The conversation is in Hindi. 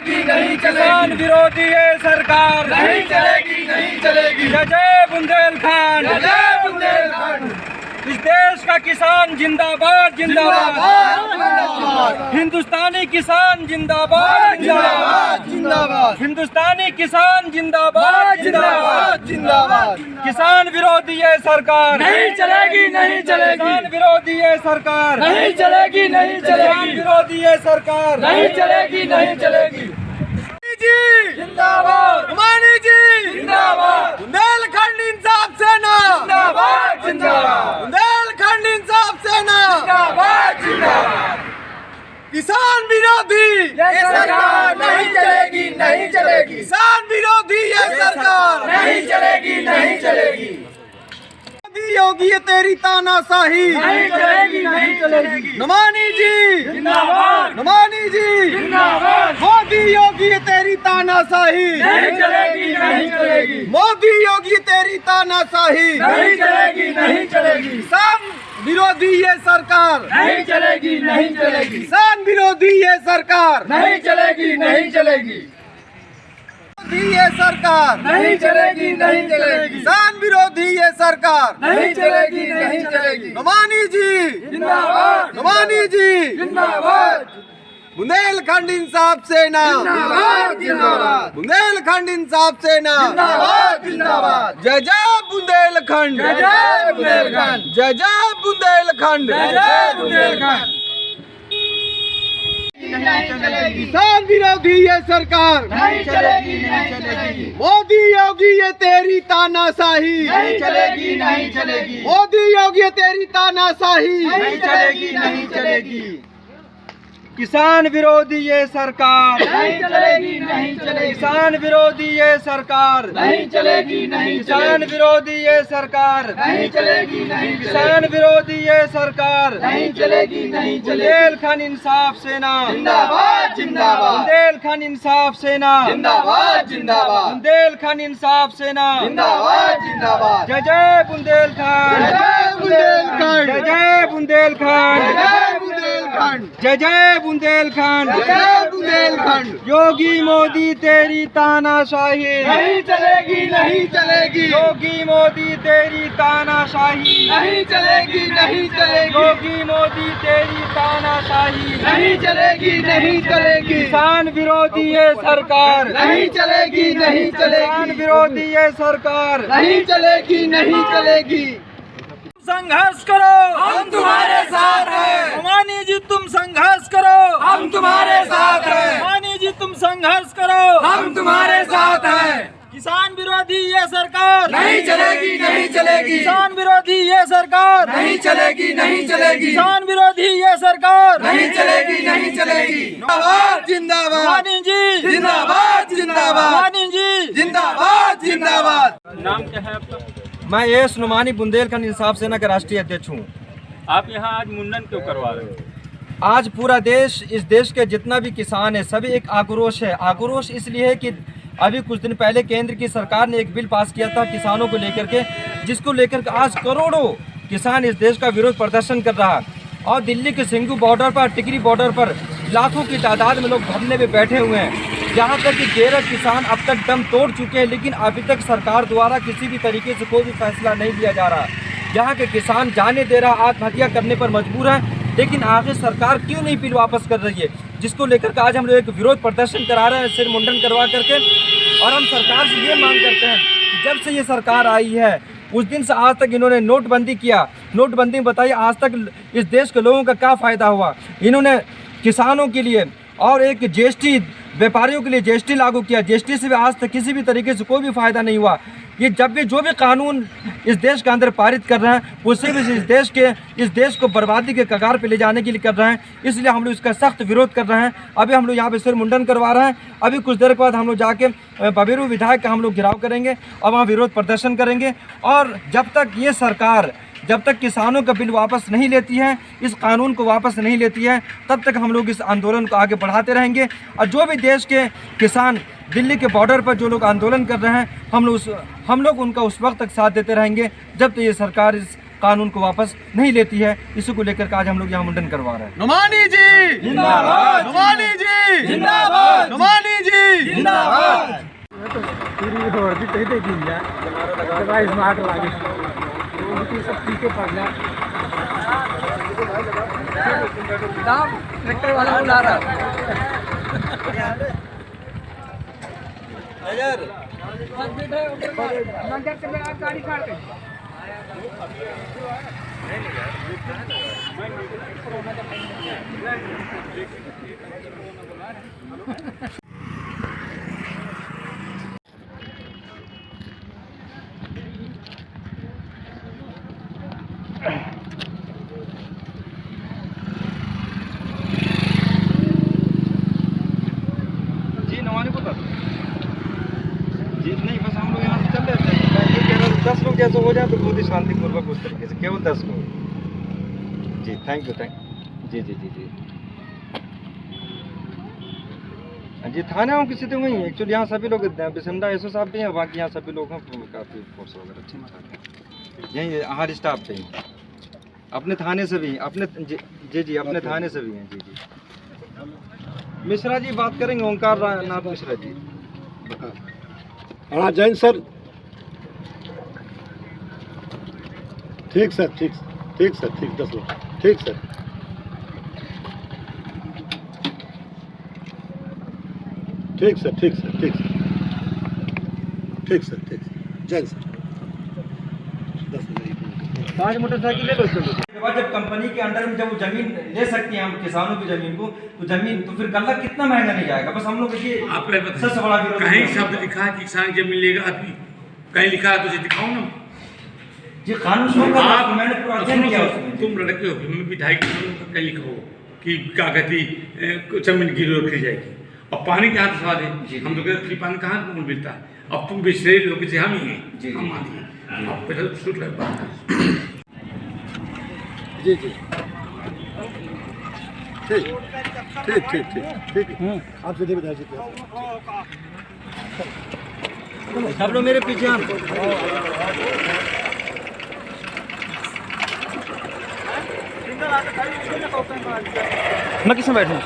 चलेगी नहीं चलेगी। किसान विरोधी ये सरकार नहीं चलेगी नहीं चलेगी। जय जय बुंदेलखंड, जय जय बुंदेलखंड। इस देश का किसान जिंदाबाद जिंदाबाद, जिंदाबाद हिंदुस्तानी किसान जिंदाबाद जिंदाबाद जिंदाबाद हिंदुस्तानी किसान जिंदाबाद जिंदाबाद जिंदाबाद। किसान विरोधी ये सरकार नहीं चलेगी नहीं चलेगी। किसान विरोधी ये सरकार नहीं चलेगी नहीं किसान चलेगी। विरोधी ये सरकार नहीं चलेगी नहीं चलेगी। जी जिंदाबाद मानी जी जिंदाबाद। बुंदेलखंड इंसाफ सेना जिंदाबाद जिंदाबाद बुंदेलखंड इंसाफ सेना जिंदाबाद जिंदाबाद। किसान विरोधी ये सरकार नहीं चलेगी नहीं चलेगी। किसान विरोधी ये सरकार नहीं चलेगी नहीं चलेगी। मोदी योगी ये तेरी तानाशाही नहीं चलेगी नहीं चलेगी। नमानी जी जिंदाबाद नमानी जी जिंदाबाद। मोदी योगी ये तेरी तानाशाही नहीं चलेगी नहीं चलेगी। मोदी योगी तेरी तानाशाही नहीं चलेगी नहीं चलेगी। किसान विरोधी ये सरकार नहीं चलेगी नहीं चलेगी। किसान विरोधी ये सरकार नहीं चलेगी नहीं चलेगी। विरोधी ये सरकार नहीं चलेगी नहीं चलेगी। किसान विरोधी ये सरकार नहीं चलेगी नहीं चलेगी। नमानी जी जिंदाबाद नमानी जी जिंदाबाद बुंदेलखंड इंसाफ सेना जिंदाबाद जिंदाबाद। बुंदेलखंड इंसाफ सेना जिंदाबाद जिंदाबाद। जय जय बुंदेलखंड जय जय बुंदेलखंड। जय जय बुंदेलखंड जय जय बुंदेलखंड। नहीं चलेगी किसान विरोधी ये सरकार नहीं चलेगी नहीं चलेगी। मोदी योगी ये तेरी तानाशाही नहीं चलेगी नहीं चलेगी। मोदी योगी ये तेरी तानाशाही नहीं चलेगी नहीं चलेगी। किसान विरोधी ये सरकार नहीं चलेगी नहीं चलेगी। किसान विरोधी ये सरकार नहीं चलेगी नहीं किसान विरोधी ये सरकार नहीं चलेगी नहीं किसान विरोधी ये सरकार नहीं चलेगी नहीं चलेगी। बुंदेलखंड इंसाफ सेना जिंदाबाद जिंदाबाद बुंदेलखंड इंसाफ सेना जिंदाबाद जिंदाबाद बुंदेलखंड इंसाफ सेना जिंदाबाद जिंदाबाद। जय जय बुंदेलखंड जय जय बुंदेलखंड। जय जय बुंदेलखंड जय जय बुंदेलखंड। जय जय बुंदेलखंड जय जय बुंदेलखंड। योगी मोदी तेरी तानाशाही नहीं चलेगी नहीं चलेगी। योगी मोदी तेरी तानाशाही नहीं चलेगी नहीं चलेगी। योगी मोदी तेरी तानाशाही नहीं चलेगी नहीं चलेगी। किसान विरोधी ये सरकार नहीं चलेगी नहीं किसान चलेगी। विरोधी ये सरकार नहीं चलेगी नहीं चलेगी। संघर्ष करो हम तुम्हारे साथ हैं। मानी जी तुम संघर्ष करो हम तुम्हारे साथ हैं। मानी जी तुम संघर्ष करो हम तुम्हारे साथ हैं। किसान विरोधी ये सरकार नहीं चलेगी नहीं चलेगी। किसान विरोधी ये सरकार नहीं चलेगी नहीं चलेगी। किसान विरोधी ये सरकार नहीं चलेगी नहीं चलेगी। जिंदाबाद जिंदाबाद। मानी जी जिंदाबाद जिंदाबाद। मानी जी जिंदाबाद जिंदाबाद। नाम क्या है आपका? मैं एस नुमानी बुंदेलखंड इंसाफ सेना का राष्ट्रीय अध्यक्ष हूँ। आप यहाँ आज मुंडन क्यों करवा रहे हो? आज पूरा देश, इस देश के जितना भी किसान है सभी एक आक्रोश है। आक्रोश इसलिए है कि अभी कुछ दिन पहले केंद्र की सरकार ने एक बिल पास किया था किसानों को लेकर के, जिसको लेकर के आज करोड़ों किसान इस देश का विरोध प्रदर्शन कर रहा है। और दिल्ली के सिंघू बॉर्डर पर, टिकरी बॉर्डर पर लाखों की तादाद में लोग धरने पे बैठे हुए हैं। यहाँ तक कि 13 किसान अब तक दम तोड़ चुके हैं, लेकिन अभी तक सरकार द्वारा किसी भी तरीके से कोई भी फैसला नहीं लिया जा रहा। यहाँ के किसान जाने दे रहा, आत्महत्या करने पर मजबूर है, लेकिन आखिर सरकार क्यों नहीं बिल वापस कर रही है, जिसको लेकर के आज हम लोग एक विरोध प्रदर्शन करा रहे हैं सिर मुंडन करवा करके। और हम सरकार से ये मांग करते हैं कि जब से ये सरकार आई है उस दिन से आज तक इन्होंने नोटबंदी किया। नोटबंदी में बताइए आज तक इस देश के लोगों का क्या फ़ायदा हुआ। इन्होंने किसानों के लिए और एक जीएसटी, व्यापारियों के लिए जीएसटी लागू किया। जीएसटी से भी आज तक किसी भी तरीके से कोई भी फ़ायदा नहीं हुआ। ये जब भी जो भी कानून इस देश के अंदर पारित कर रहे हैं उससे भी इस देश को बर्बादी के कगार पे ले जाने के लिए कर रहे हैं। इसलिए हम लोग इसका सख्त विरोध कर रहे हैं। अभी हम लोग यहाँ पे सिर मुंडन करवा रहे हैं। अभी कुछ देर के बाद हम लोग जाके बबेरू विधायक का हम लोग घेराव करेंगे और वहाँ विरोध प्रदर्शन करेंगे। और जब तक ये सरकार, जब तक किसानों का बिल वापस नहीं लेती है, इस कानून को वापस नहीं लेती है, तब तक हम लोग इस आंदोलन को आगे बढ़ाते रहेंगे। और जो भी देश के किसान दिल्ली के बॉर्डर पर जो लोग आंदोलन कर रहे हैं, हम लोग उनका उस वक्त तक साथ देते रहेंगे जब तक ये सरकार इस कानून को वापस नहीं लेती है। इसी को लेकर आज हम लोग यहाँ मुंडन करवा रहे हैं। नुमानी जी जिंदाबाद। नुमानी जी जिंदाबाद। नुमानी और भी कहीं देखी जाए भाई स्मार्ट लागे तो सब ठीक है पड़ जाए ट्रैक्टर वाला बुला रहा गाड़ी काट जी नवाने को था जी नहीं बस हम लोग यहाँ से चल रहे थे मैं ये कह रहा था 10 लोग जैसे हो जाए तो बहुत ही शांतिपूर्वक उस तरीके से केवल 10 लोग जी थैंक यू जी जी जी जी जी थाने की स्थिति वही है एक्चुअली यहाँ सभी लोग बिसंडा एसओ साहब भी हैं बाकी यहाँ सभी लोग हैं काफ़ी फोर्स वगैरह ठीक ठाक यहीं हर स्टाफ पे ही अपने थाने से भी अपने जी जी अपने थाने से भी हैं जी जी मिश्रा जी बात करेंगे ओंकार नाथ मिश्रा जी हाँ जैन सर ठीक सर ठीक सर ठीक 10 लोग ठीक सर ठीक सर ठीक सर ठीक सर जैन सर 5 मोटरसाइकिल ले लो चलो के बाद जब कंपनी के अंडर में जब वो जमीन ले सकती हैं हम किसानों की जमीन को तो जमीन तो फिर गल्ला कितना महंगा नहीं जाएगा बस हम लोग ये सबसे बड़ा विरोध कहीं शब्द लिखा है कि किसान जमीन लेगा आदमी कहीं लिखा है तुझे दिखाओ ना जी कानून शो का मैंने पूरा अध्ययन किया उसमें तुम लड़के हो मैं विधायक कहीं लिखा हो कि क्या कहती जमीन गिरो रखी जाएगी और पानी के हाथ सवाल है हम लोग फ्री पानी कहाँ कौन मिलता है अब तुम बेचने लोग से हम ही हैं हम आदमी अब पहले छूट लग पाता जी जी ठीक आप सीधे बता सकते सब लोग मेरे पीछे हम मैं किसमें बैठूं